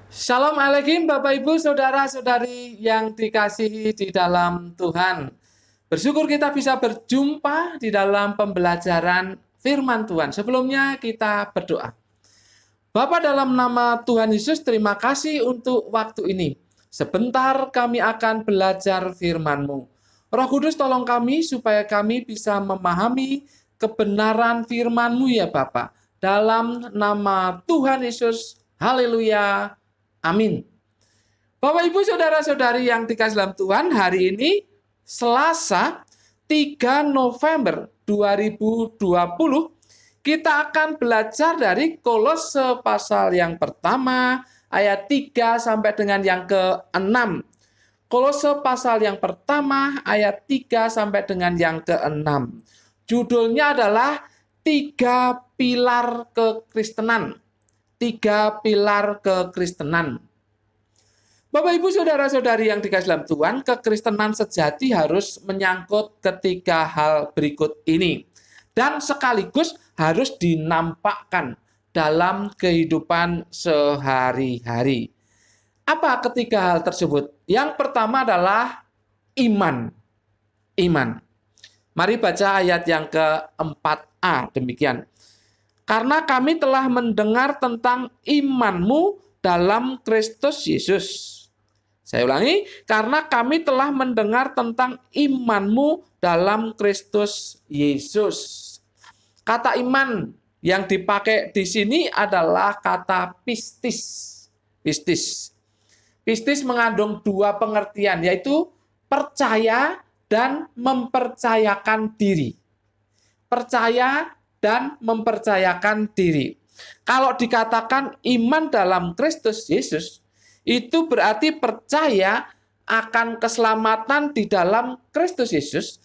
Shalom Alekim Bapak Ibu Saudara-saudari yang dikasihi di dalam Tuhan. Bersyukur kita bisa berjumpa di dalam pembelajaran firman Tuhan. Sebelumnya kita berdoa. Bapa, dalam nama Tuhan Yesus, terima kasih untuk waktu ini. Sebentar kami akan belajar firman-Mu. Roh Kudus, tolong kami supaya kami bisa memahami kebenaran firman-Mu ya Bapa. Dalam nama Tuhan Yesus, haleluya, amin. Bapak Ibu Saudara-saudari yang dikasih dalam Tuhan, hari ini Selasa 3 November 2020, kita akan belajar dari Kolose pasal yang pertama, ayat 3 sampai dengan yang ke-6. Kolose pasal yang pertama, ayat 3 sampai dengan yang ke-6. Judulnya adalah Tiga Pilar Kekristenan. Tiga Pilar Kekristenan. Bapak Ibu Saudara-saudari yang dikasih dalam Tuhan, kekristenan sejati harus menyangkut ketiga hal berikut ini. Dan sekaligus harus dinampakkan dalam kehidupan sehari-hari. Apa ketiga hal tersebut? Yang pertama adalah iman. Iman. Mari baca ayat yang ke-4a, demikian. Karena kami telah mendengar tentang imanmu dalam Kristus Yesus. Saya ulangi, karena kami telah mendengar tentang imanmu dalam Kristus Yesus. Kata iman yang dipakai di sini adalah kata pistis. Pistis. Pistis mengandung dua pengertian, yaitu percaya dan mempercayakan diri. Percaya dan mempercayakan diri. Kalau dikatakan iman dalam Kristus Yesus, itu berarti percaya akan keselamatan di dalam Kristus Yesus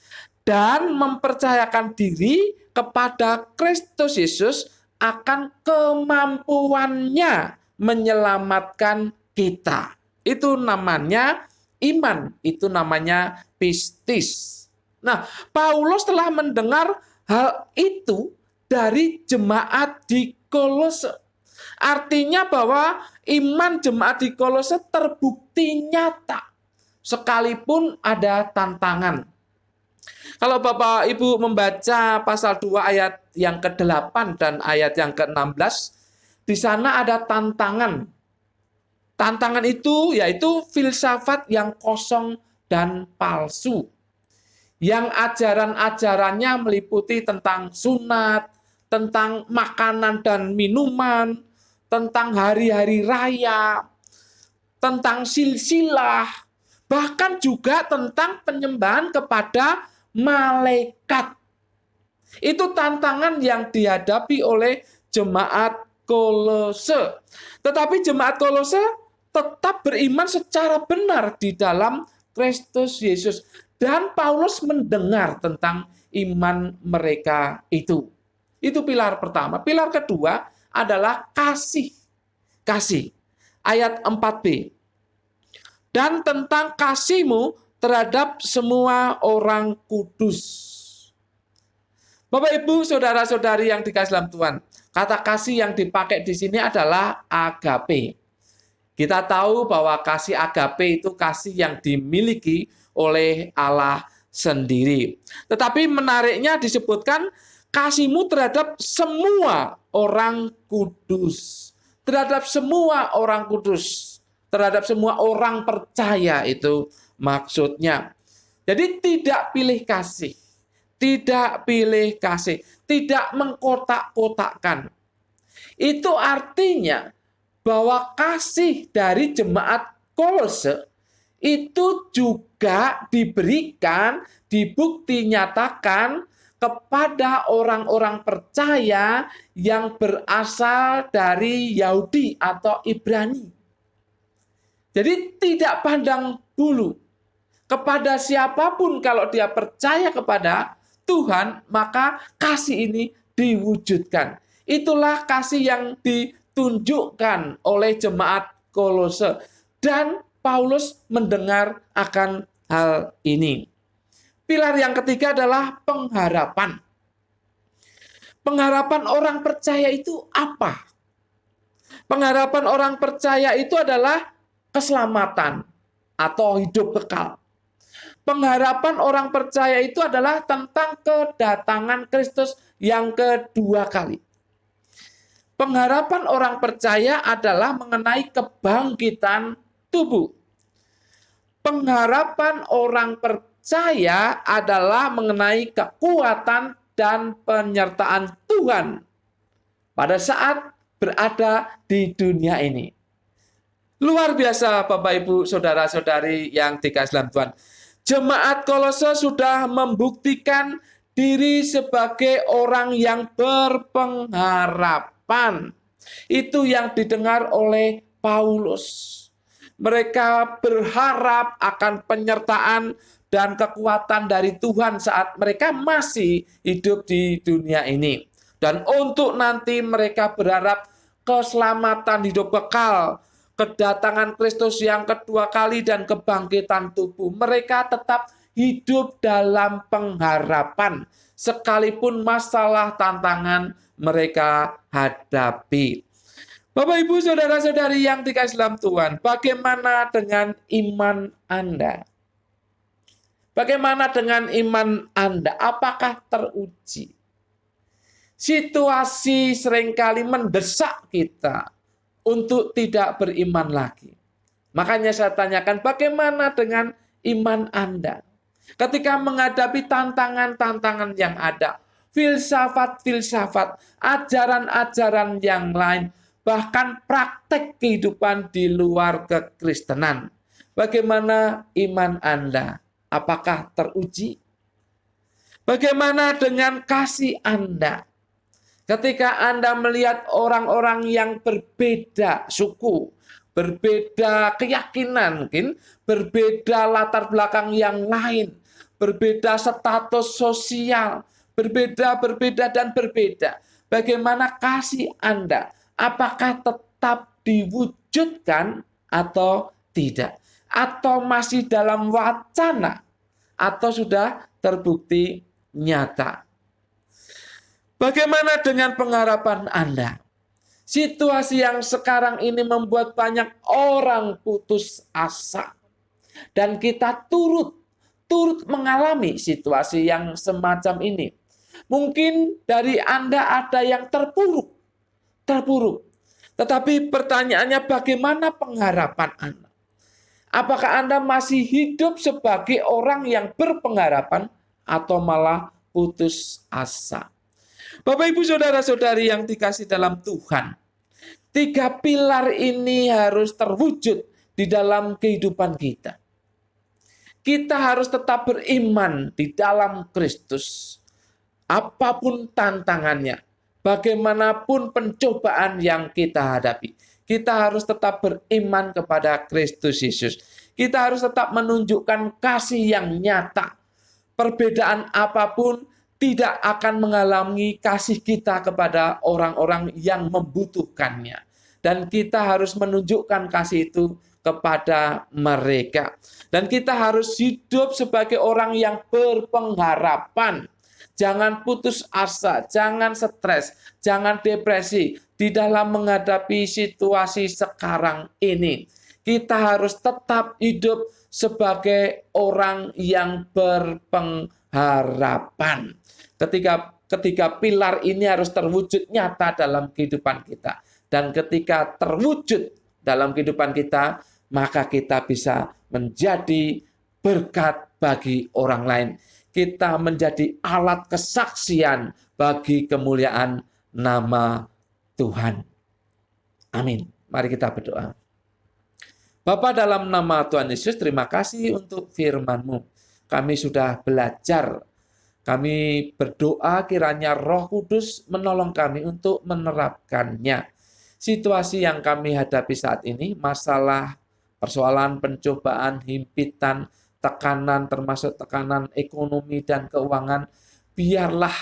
dan mempercayakan diri kepada Kristus Yesus akan kemampuannya menyelamatkan kita. Itu namanya iman, itu namanya pistis. Nah, Paulus telah mendengar hal itu dari jemaat di Kolose. Artinya bahwa iman jemaat di Kolose terbukti nyata, sekalipun ada tantangan. Kalau Bapak Ibu membaca pasal 2 ayat yang ke-8 dan ayat yang ke-16, di sana ada tantangan. Tantangan itu yaitu filsafat yang kosong dan palsu. Yang ajaran-ajarannya meliputi tentang sunat, tentang makanan dan minuman, tentang hari-hari raya, tentang silsilah, bahkan juga tentang penyembahan kepada malaikat. Itu tantangan yang dihadapi oleh jemaat Kolose. Tetapi jemaat Kolose tetap beriman secara benar di dalam Kristus Yesus. Dan Paulus mendengar tentang iman mereka itu. Itu pilar pertama. Pilar kedua adalah kasih. Kasih. Ayat 4b. Dan tentang kasihmu terhadap semua orang kudus. Bapak Ibu, saudara-saudari yang dikasih dalam Tuhan, kata kasih yang dipakai di sini adalah agape. Kita tahu bahwa kasih agape itu kasih yang dimiliki oleh Allah sendiri. Tetapi menariknya disebutkan kasihmu terhadap semua orang kudus. Terhadap semua orang kudus. Terhadap semua orang percaya itu maksudnya. Jadi tidak pilih kasih. Tidak pilih kasih. Tidak mengkotak-kotakkan. Itu artinya bahwa kasih dari jemaat Kolose itu juga diberikan, dibukti nyatakan kepada orang-orang percaya yang berasal dari Yahudi atau Ibrani. Jadi tidak pandang bulu kepada siapapun, kalau dia percaya kepada Tuhan, maka kasih ini diwujudkan. Itulah kasih yang ditunjukkan oleh jemaat Kolose. Dan Paulus mendengar akan hal ini. Pilar yang ketiga adalah pengharapan. Pengharapan orang percaya itu apa? Pengharapan orang percaya itu adalah keselamatan atau hidup kekal. Pengharapan orang percaya itu adalah tentang kedatangan Kristus yang kedua kali. Pengharapan orang percaya adalah mengenai kebangkitan tubuh. Pengharapan orang percaya adalah mengenai kekuatan dan penyertaan Tuhan pada saat berada di dunia ini. Luar biasa Bapak Ibu Saudara-saudari yang dikasihi dalam Tuhan. Jemaat Kolose sudah membuktikan diri sebagai orang yang berpengharapan. Itu yang didengar oleh Paulus. Mereka berharap akan penyertaan dan kekuatan dari Tuhan saat mereka masih hidup di dunia ini. Dan untuk nanti mereka berharap keselamatan hidup kekal, kedatangan Kristus yang kedua kali dan kebangkitan tubuh. Mereka tetap hidup dalam pengharapan, sekalipun masalah tantangan mereka hadapi. Bapak Ibu Saudara-saudari yang dikasihi dalam Tuhan, bagaimana dengan iman Anda? Bagaimana dengan iman Anda? Apakah teruji? Situasi seringkali mendesak kita untuk tidak beriman lagi. Makanya saya tanyakan, bagaimana dengan iman Anda? Ketika menghadapi tantangan-tantangan yang ada, filsafat-filsafat, ajaran-ajaran yang lain, bahkan praktek kehidupan di luar kekristenan. Bagaimana iman Anda? Apakah teruji? Bagaimana dengan kasih Anda? Ketika Anda melihat orang-orang yang berbeda suku, berbeda keyakinan mungkin, berbeda latar belakang yang lain, berbeda status sosial, berbeda dan berbeda. Bagaimana kasih Anda? Apakah tetap diwujudkan atau tidak? Atau masih dalam wacana? Atau sudah terbukti nyata? Bagaimana dengan pengharapan Anda? Situasi yang sekarang ini membuat banyak orang putus asa. Dan kita turut mengalami situasi yang semacam ini. Mungkin dari Anda ada yang terpuruk. Tetapi pertanyaannya, bagaimana pengharapan Anda? Apakah Anda masih hidup sebagai orang yang berpengharapan atau malah putus asa? Bapak Ibu Saudara-saudari yang dikasihi dalam Tuhan, 3 pilar ini harus terwujud di dalam kehidupan kita. Kita harus tetap beriman di dalam Kristus. Apapun tantangannya, bagaimanapun pencobaan yang kita hadapi, kita harus tetap beriman kepada Kristus Yesus. Kita harus tetap menunjukkan kasih yang nyata. Perbedaan apapun tidak akan menghalangi kasih kita kepada orang-orang yang membutuhkannya. Dan kita harus menunjukkan kasih itu kepada mereka. Dan kita harus hidup sebagai orang yang berpengharapan. Jangan putus asa, jangan stres, jangan depresi di dalam menghadapi situasi sekarang ini. Kita harus tetap hidup sebagai orang yang berpengharapan. Ketika pilar ini harus terwujud nyata dalam kehidupan kita. Dan ketika terwujud dalam kehidupan kita, maka kita bisa menjadi berkat bagi orang lain. Kita menjadi alat kesaksian bagi kemuliaan nama Tuhan. Amin. Mari kita berdoa. Bapa, dalam nama Tuhan Yesus, terima kasih untuk firman-Mu. Kami sudah belajar. Kami berdoa kiranya Roh Kudus menolong kami untuk menerapkannya. Situasi yang kami hadapi saat ini, masalah, persoalan, pencobaan, himpitan, tekanan, termasuk tekanan ekonomi dan keuangan, biarlah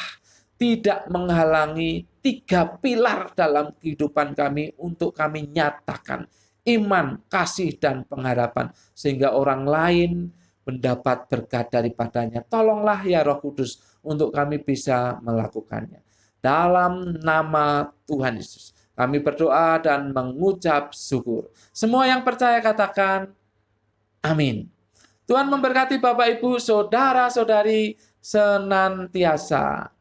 tidak menghalangi 3 pilar dalam kehidupan kami untuk kami nyatakan iman, kasih, dan pengharapan, sehingga orang lain mendapat berkat daripadanya. Tolonglah ya Roh Kudus untuk kami bisa melakukannya. Dalam nama Tuhan Yesus, Kami berdoa dan mengucap syukur. Semua yang percaya katakan amin. Tuhan memberkati Bapak Ibu, saudara-saudari senantiasa.